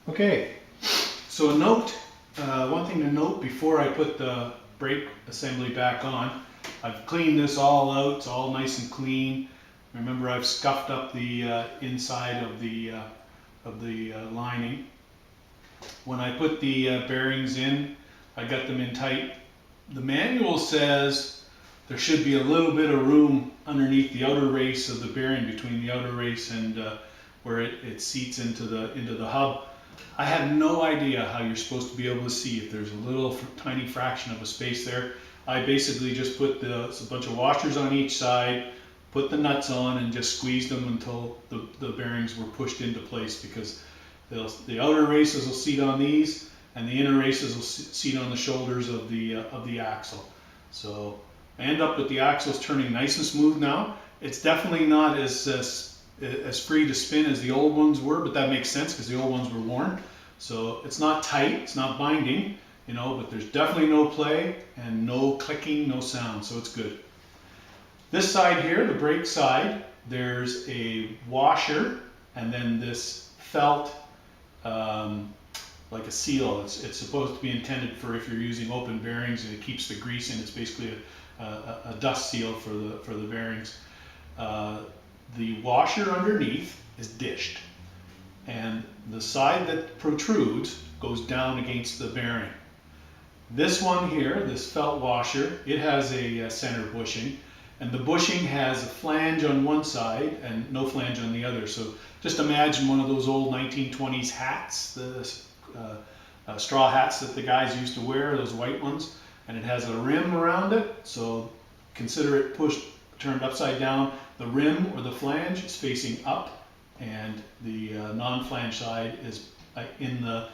Okay, so one thing to note before I put the brake assembly back on, I've cleaned this all out, it's all nice and clean. Remember, I've scuffed up the inside of the lining. When I put the bearings in, I got them in tight. The manual says there should be a little bit of room underneath the outer race of the bearing, between the outer race and where it seats into the hub. I have no idea how you're supposed to be able to see if there's a little tiny fraction of a space there. I basically just put a bunch of washers on each side, put the nuts on, and just squeezed them until the bearings were pushed into place, because the outer races will seat on these, and the inner races will seat on the shoulders of the axle. So I end up with the axles turning nice and smooth now. It's definitely not as free to spin as the old ones were, but that makes sense because the old ones were worn. So it's not tight, it's not binding, but there's definitely no play and no clicking, no sound, so it's good. This side here, the brake side, there's a washer and then this felt, like a seal. It's supposed to be intended for if you're using open bearings and it keeps the grease in. It's basically a dust seal for the bearings. The washer underneath is dished, and the side that protrudes goes down against the bearing. This one here, this felt washer, it has a center bushing, and the bushing has a flange on one side and no flange on the other. So just imagine one of those old 1920s hats, the straw hats that the guys used to wear, those white ones, and it has a rim around it. So consider it turned upside down. The rim or the flange is facing up, and the non-flange side is in the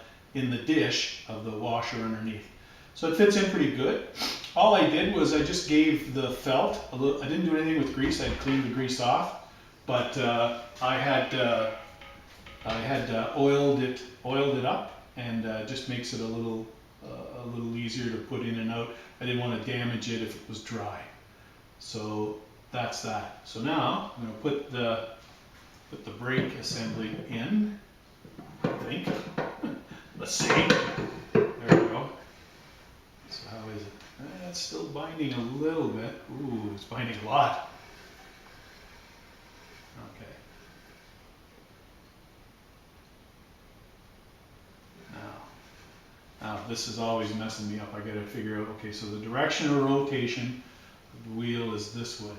dish of the washer underneath. So it fits in pretty good. All I did was I just gave the felt a little. I didn't do anything with grease. I cleaned the grease off, but I had oiled it up, and just makes it a little easier to put in and out. I didn't want to damage it if it was dry. So that's that. So now I'm going to put the brake assembly in, I think. Let's see. There we go. So how is it? It's still binding a little bit. Ooh, it's binding a lot. Okay. Now this is always messing me up. I got to figure out, okay, so the direction of rotation of the wheel is this way.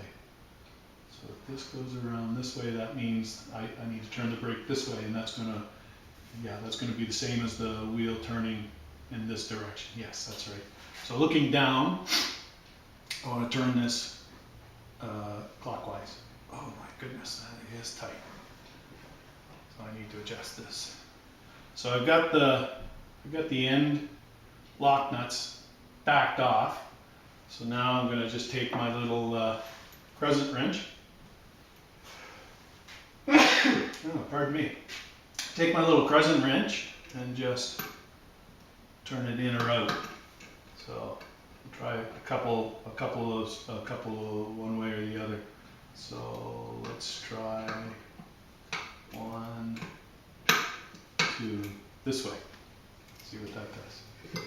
So if this goes around this way, that means I need to turn the brake this way, and that's going to be the same as the wheel turning in this direction. Yes, that's right. So looking down, I want to turn this clockwise. Oh my goodness, that is tight. So I need to adjust this. So I've got the end lock nuts backed off. So now I'm going to just take my little crescent wrench. Oh, pardon me. Take my little crescent wrench and just turn it in or out. So I'll try a couple one way or the other. So let's try 1, 2, this way. See what that does.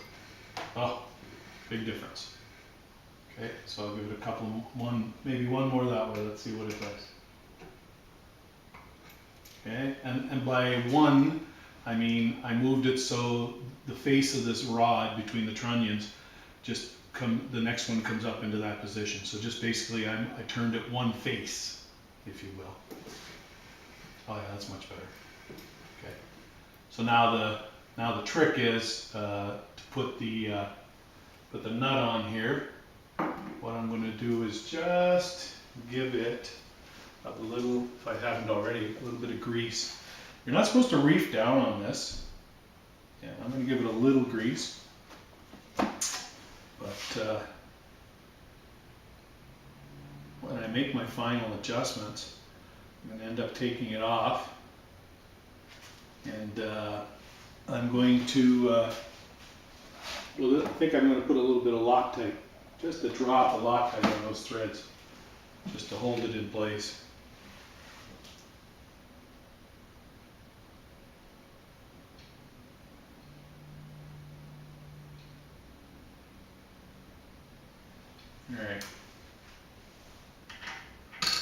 Oh, big difference. Okay, so I'll give it maybe one more that way. Let's see what it does. Okay, and by one, I mean I moved it so the face of this rod between the trunnions the next one comes up into that position. So just basically I turned it one face, if you will. Oh yeah, that's much better. Okay, so now the trick is to put the nut on here. What I'm going to do is just give it a little, if I haven't already, a little bit of grease. You're not supposed to reef down on this. Yeah, I'm going to give it a little grease. But when I make my final adjustments, I'm going to end up taking it off, and I'm going to, I think I'm going to put a little bit of Loctite, just a drop of Loctite on those threads, just to hold it in place. Alright.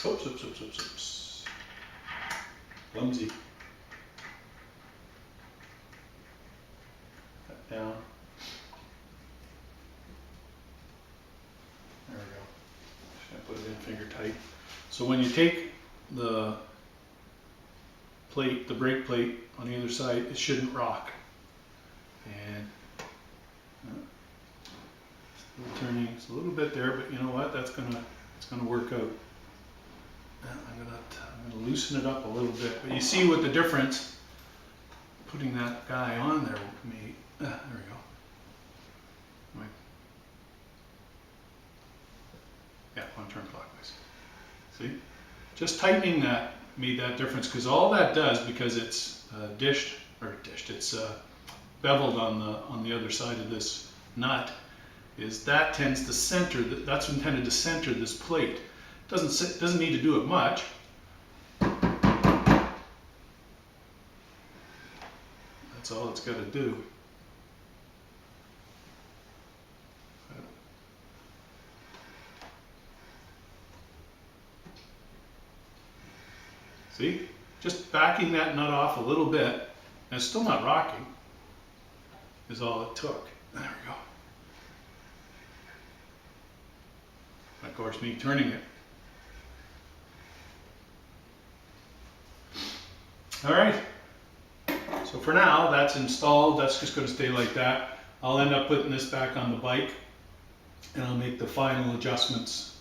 Oops, oops, oops, oops, oops. Clumsy. Cut down. There we go. Just gonna put it in finger tight. So when you take the plate, the brake plate on the other side, it shouldn't rock. And turning, it's a little bit there, but you know what? It's gonna work out. I'm gonna loosen it up a little bit, but you see what the difference putting that guy on there made. There we go. Right. Yeah, one turn clockwise. See, just tightening that made that difference, because all that does, because it's it's beveled on the other side of this nut, is that tends to center. That's intended to center this plate. Doesn't need to do it much. That's all it's got to do. See? Just backing that nut off a little bit, and it's still not rocking, is all it took. There we go. And of course, me turning it. All right. So for now, that's installed. That's just going to stay like that. I'll end up putting this back on the bike, and I'll make the final adjustments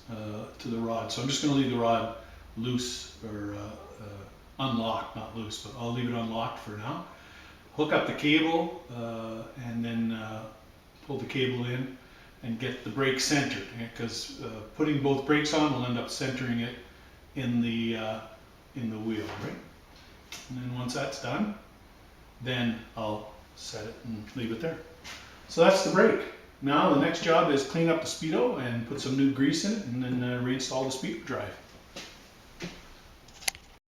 to the rod. So I'm just going to leave the rod loose, or unlocked, not loose, but I'll leave it unlocked for now. Hook up the cable, and then pull the cable in and get the brake centered, because putting both brakes on will end up centering it in the wheel, right? And then once that's done, then I'll set it and leave it there. So that's the brake. Now the next job is clean up the speedo and put some new grease in it, and then reinstall the speedo drive.